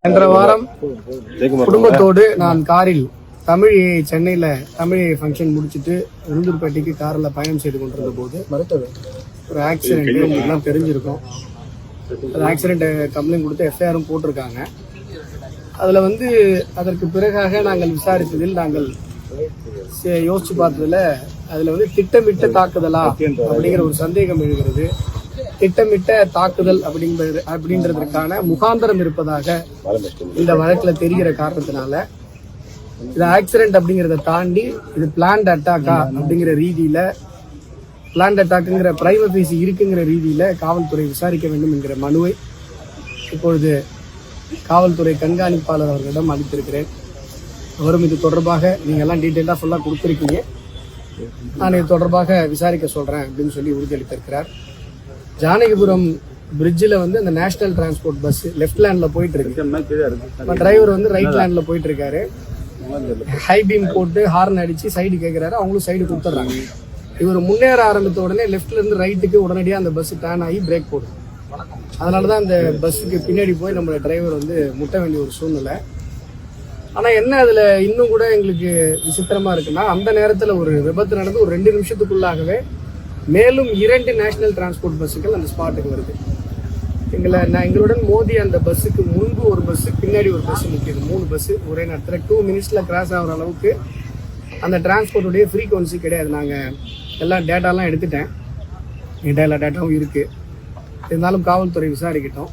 சென்ற வாரம் குடும்பத்தோடு நான் காரில் சென்னையில தமிழ் ஃபங்க்ஷன் முடிச்சுட்டு உளுந்தூர்பேட்டைக்கு காரில் பயணம் செய்து கொண்டிருந்த போது ஒரு ஆக்சிடென்ட் உங்களுக்கு தெரிஞ்சிருக்கும். அது ஆக்சிடென்ட் கம்ப்ளைண்ட் கொடுத்து எஃப்ஐஆரும் போட்டிருக்காங்க. அதில் அதற்கு பிறகாக நாங்கள் விசாரித்ததில் நாங்கள் யோசிச்சு பார்த்ததுல அதில் திட்டமிட்ட தாக்குதலா அப்படிங்கிற ஒரு சந்தேகம் எழுகிறது. திட்டமிட்ட தாக்குதல் அப்படின்றதுக்கான முகாந்திரம் இருப்பதாக இந்த வழக்கில் தெரிகிற காரணத்தினால இது ஆக்சிடென்ட் அப்படிங்கிறத தாண்டி இது பிளான்ட் அட்டாக்கா அப்படிங்கிற ரீதியில பிளான்ட் அட்டாக்குங்கிற பிரைவசி இருக்குங்கிற ரீதியில காவல்துறை விசாரிக்க வேண்டும் என்கிற மனுவை இப்பொழுது காவல்துறை கண்காணிப்பாளர் அவர்களிடம் அளித்திருக்கிறேன். அவரும் இது தொடர்பாக நீங்க எல்லாம் டீட்டெயிலாக ஃபுல்லாக கொடுத்துருக்கீங்க, நான் இது தொடர்பாக விசாரிக்க சொல்றேன் அப்படின்னு சொல்லி உறுதியளித்திருக்கிறார். ஜானகிபுரம் பிரிட்ஜில் அந்த நேஷனல் டிரான்ஸ்போர்ட் பஸ் லெஃப்ட் லேண்ட்ல போயிட்டு இருக்கு. டிரைவர் ரைட் லேண்ட்ல போயிட்டு இருக்காரு. ஹை பீம் போட்டு ஹார்ன் அடிச்சு சைடு கேட்கிறாரு, அவங்களும் சைடு கொடுத்துட்றாங்க. இவர் முன்னேற ஆரம்பித்த உடனே லெஃப்ட்ல இருந்து ரைட்டுக்கு உடனடியாக அந்த பஸ் டர்ன் ஆகி பிரேக் போடும். அதனாலதான் அந்த பஸ்ஸுக்கு பின்னாடி போய் நம்ம டிரைவர் முட்ட வேண்டிய ஒரு சூழ்நிலை. ஆனா என்ன அதுல இன்னும் கூட எங்களுக்கு விசித்திரமா இருக்குன்னா, அந்த நேரத்துல ஒரு விபத்து நடந்து ஒரு 2 நிமிஷத்துக்குள்ளாகவே மேலும் 2 நேஷனல் டிரான்ஸ்போர்ட் பஸ்ஸுகள் அந்த ஸ்பாட்டுக்கு வருது. எங்களுடன் மோதி அந்த பஸ்ஸுக்கு முன்பு ஒரு பஸ், பின்னாடி ஒரு பஸ் நிற்கிது. 3 பஸ் ஒரே நேரத்தில் 2 மினிட்ஸ்ல கிராஸ் ஆகிற அளவுக்கு அந்த டிரான்ஸ்போர்ட்டுடைய ஃப்ரீக்வன்சி கிடையாது. நாங்கள் டேட்டாலாம் எடுத்துட்டேன், எல்லா டேட்டாவும் இருக்கு. இருந்தாலும் காவல்துறை விசாரிக்கிட்டோம்.